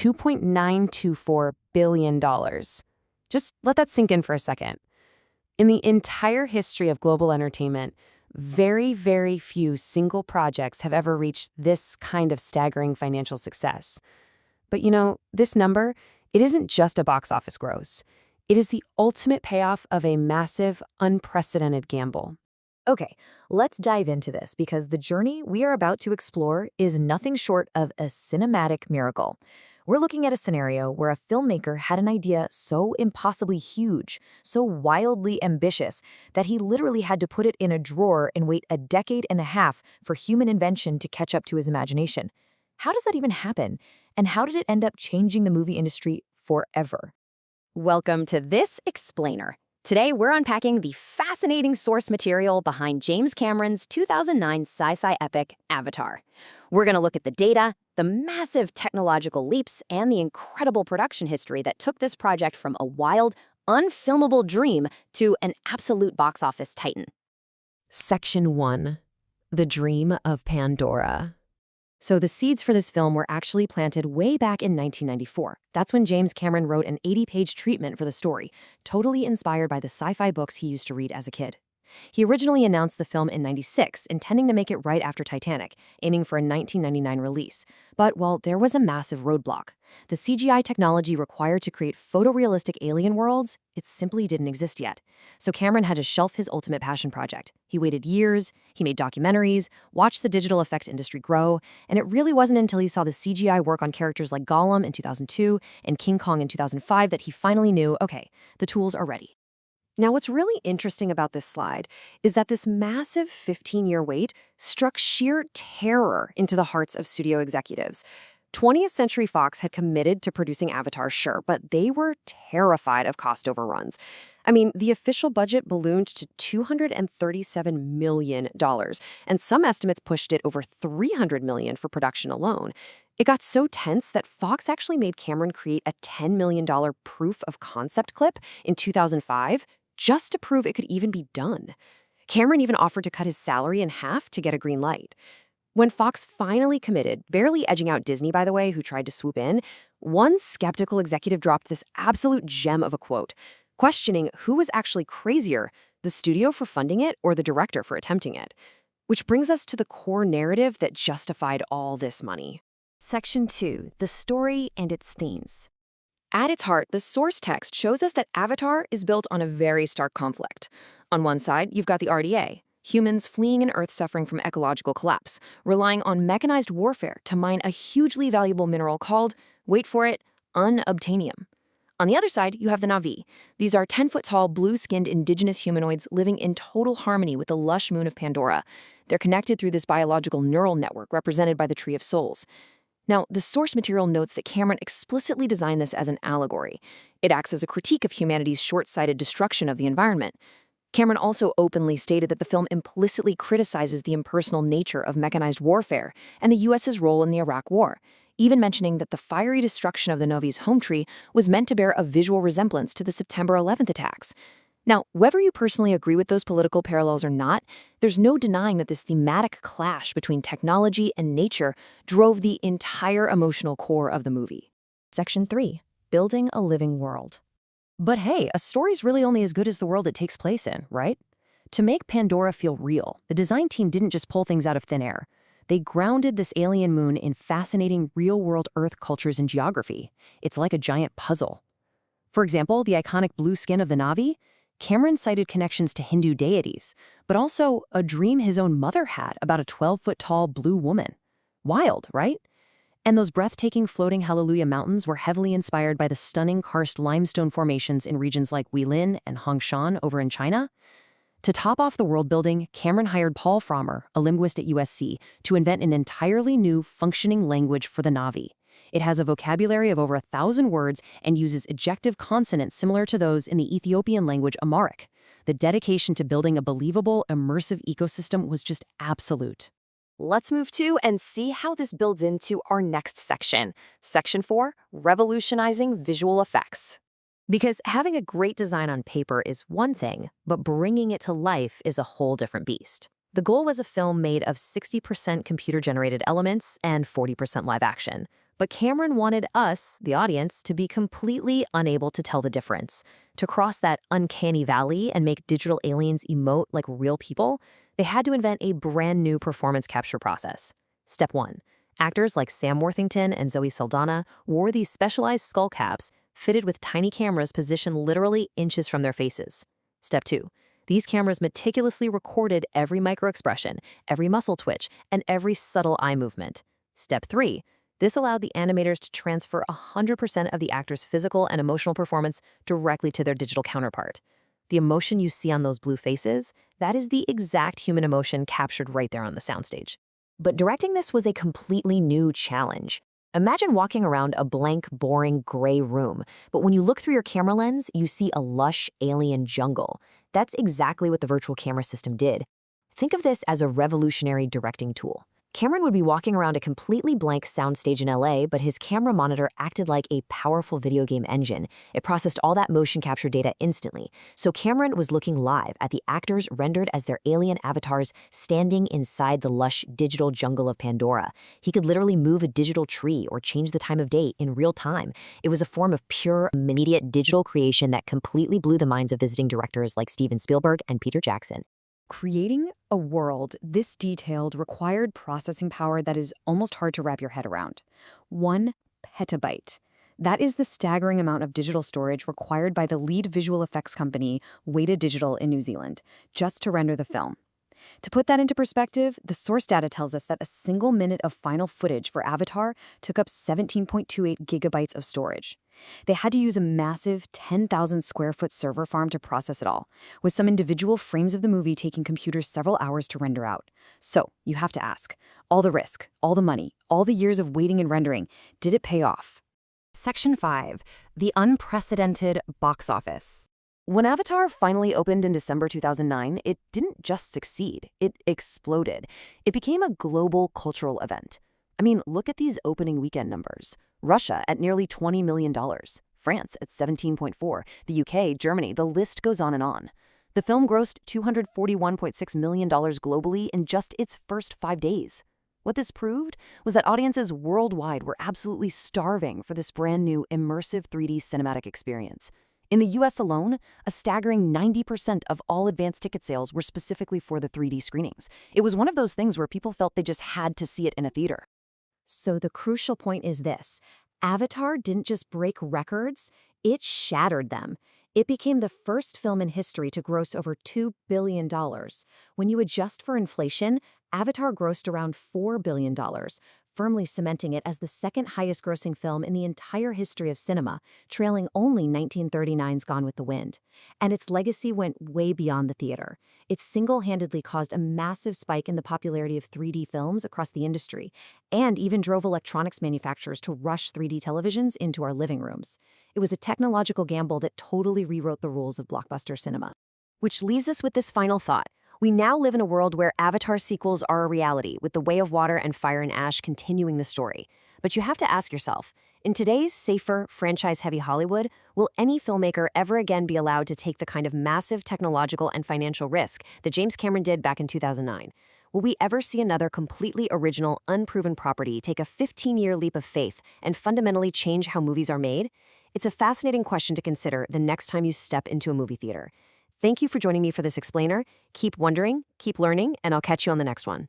$2.924 billion. Just let that sink in for a second. In the entire history of global entertainment, very, very few single projects have ever reached this kind of staggering financial success. But this number, it isn't just a box office gross. It is the ultimate payoff of a massive, unprecedented gamble. Okay, let's dive into this because the journey we are about to explore is nothing short of a cinematic miracle. We're looking at a scenario where a filmmaker had an idea so impossibly huge, so wildly ambitious, that he literally had to put it in a drawer and wait a decade and a half for human invention to catch up to his imagination. How does that even happen? And how did it end up changing the movie industry forever? Welcome to This Explainer. Today, we're unpacking the fascinating source material behind James Cameron's 2009 sci-fi epic, Avatar. We're going to look at the data, the massive technological leaps, and the incredible production history that took this project from a wild, unfilmable dream to an absolute box office titan. Section 1. The Dream of Pandora. So the seeds for this film were actually planted way back in 1994. That's when James Cameron wrote an 80-page treatment for the story, totally inspired by the sci-fi books he used to read as a kid. He originally announced the film in '96, intending to make it right after Titanic, aiming for a 1999 release. But, well, there was a massive roadblock. The CGI technology required to create photorealistic alien worlds, it simply didn't exist yet. So Cameron had to shelf his ultimate passion project. He waited years, he made documentaries, watched the digital effects industry grow, and it really wasn't until he saw the CGI work on characters like Gollum in 2002 and King Kong in 2005 that he finally knew, okay, the tools are ready. Now, what's really interesting about this slide is that this massive 15-year wait struck sheer terror into the hearts of studio executives. 20th Century Fox had committed to producing Avatar, sure, but they were terrified of cost overruns. I mean, the official budget ballooned to $237 million, and some estimates pushed it over $300 million for production alone. It got so tense that Fox actually made Cameron create a $10 million proof of concept clip in 2005 just to prove it could even be done. Cameron even offered to cut his salary in half to get a green light. When Fox finally committed, barely edging out Disney, by the way, who tried to swoop in, one skeptical executive dropped this absolute gem of a quote, questioning who was actually crazier, the studio for funding it or the director for attempting it. Which brings us to the core narrative that justified all this money. Section 2. The story and its themes. At its heart, the source text shows us that Avatar is built on a very stark conflict. On one side, you've got the RDA, humans fleeing an Earth suffering from ecological collapse, relying on mechanized warfare to mine a hugely valuable mineral called, wait for it, unobtainium. On the other side, you have the Na'vi. These are 10-foot-tall, blue-skinned indigenous humanoids living in total harmony with the lush moon of Pandora. They're connected through this biological neural network represented by the Tree of Souls. Now, the source material notes that Cameron explicitly designed this as an allegory. It acts as a critique of humanity's short-sighted destruction of the environment. Cameron also openly stated that the film implicitly criticizes the impersonal nature of mechanized warfare and the U.S.'s role in the Iraq War, even mentioning that the fiery destruction of the Navi's home tree was meant to bear a visual resemblance to the September 11th attacks. Now, whether you personally agree with those political parallels or not, there's no denying that this thematic clash between technology and nature drove the entire emotional core of the movie. Section 3. Building a living world. But hey, a story's really only as good as the world it takes place in, right? To make Pandora feel real, the design team didn't just pull things out of thin air. They grounded this alien moon in fascinating real-world Earth cultures and geography. It's like a giant puzzle. For example, the iconic blue skin of the Na'vi? Cameron cited connections to Hindu deities, but also a dream his own mother had about a 12-foot-tall blue woman. Wild, right? And those breathtaking floating Hallelujah Mountains were heavily inspired by the stunning karst limestone formations in regions like Guilin and Hongshan over in China. To top off the world building, Cameron hired Paul Frommer, a linguist at USC, to invent an entirely new functioning language for the Na'vi. It has a vocabulary of over 1,000 words and uses ejective consonants similar to those in the Ethiopian language Amharic. The dedication to building a believable, immersive ecosystem was just absolute. Let's move to and see how this builds into our next section. Section 4, Revolutionizing Visual Effects. Because having a great design on paper is one thing, but bringing it to life is a whole different beast. The goal was a film made of 60% computer-generated elements and 40% live action. But Cameron wanted us, the audience, to be completely unable to tell the difference. To cross that uncanny valley and make digital aliens emote like real people, they had to invent a brand new performance capture process. Step 1. Actors like Sam Worthington and Zoe Saldana wore these specialized skull caps fitted with tiny cameras positioned literally inches from their faces. Step 2. These cameras meticulously recorded every microexpression, every muscle twitch, and every subtle eye movement. Step 3. This allowed the animators to transfer 100% of the actor's physical and emotional performance directly to their digital counterpart. The emotion you see on those blue faces, that is the exact human emotion captured right there on the soundstage. But directing this was a completely new challenge. Imagine walking around a blank, boring, gray room, but when you look through your camera lens, you see a lush, alien jungle. That's exactly what the virtual camera system did. Think of this as a revolutionary directing tool. Cameron would be walking around a completely blank soundstage in LA, but his camera monitor acted like a powerful video game engine. It processed all that motion capture data instantly. So Cameron was looking live at the actors rendered as their alien avatars standing inside the lush digital jungle of Pandora. He could literally move a digital tree or change the time of day in real time. It was a form of pure, immediate digital creation that completely blew the minds of visiting directors like Steven Spielberg and Peter Jackson. Creating a world this detailed required processing power that is almost hard to wrap your head around. 1 petabyte. That is the staggering amount of digital storage required by the lead visual effects company, Weta Digital in New Zealand, just to render the film. To put that into perspective, the source data tells us that a single minute of final footage for Avatar took up 17.28 gigabytes of storage. They had to use a massive 10,000 square foot server farm to process it all, with some individual frames of the movie taking computers several hours to render out. So, you have to ask, all the risk, all the money, all the years of waiting and rendering, did it pay off? Section 5. The unprecedented box office. When Avatar finally opened in December 2009, it didn't just succeed, it exploded. It became a global cultural event. I mean, look at these opening weekend numbers. Russia at nearly $20 million, France at 17.4, the UK, Germany, the list goes on and on. The film grossed $241.6 million globally in just its first 5 days. What this proved was that audiences worldwide were absolutely starving for this brand new immersive 3D cinematic experience. In the US alone, a staggering 90% of all advanced ticket sales were specifically for the 3D screenings. It was one of those things where people felt they just had to see it in a theater. So the crucial point is this. Avatar didn't just break records, it shattered them. It became the first film in history to gross over $2 billion. When you adjust for inflation, Avatar grossed around $4 billion, firmly cementing it as the second highest grossing film in the entire history of cinema, trailing only 1939's Gone with the Wind. And its legacy went way beyond the theater. It single-handedly caused a massive spike in the popularity of 3D films across the industry, and even drove electronics manufacturers to rush 3D televisions into our living rooms. It was a technological gamble that totally rewrote the rules of blockbuster cinema. Which leaves us with this final thought. We now live in a world where Avatar sequels are a reality, with The Way of Water and Fire and Ash continuing the story. But you have to ask yourself, in today's safer, franchise-heavy Hollywood, will any filmmaker ever again be allowed to take the kind of massive technological and financial risk that James Cameron did back in 2009? Will we ever see another completely original, unproven property take a 15-year leap of faith and fundamentally change how movies are made? It's a fascinating question to consider the next time you step into a movie theater. Thank you for joining me for this explainer. Keep wondering, keep learning, and I'll catch you on the next one.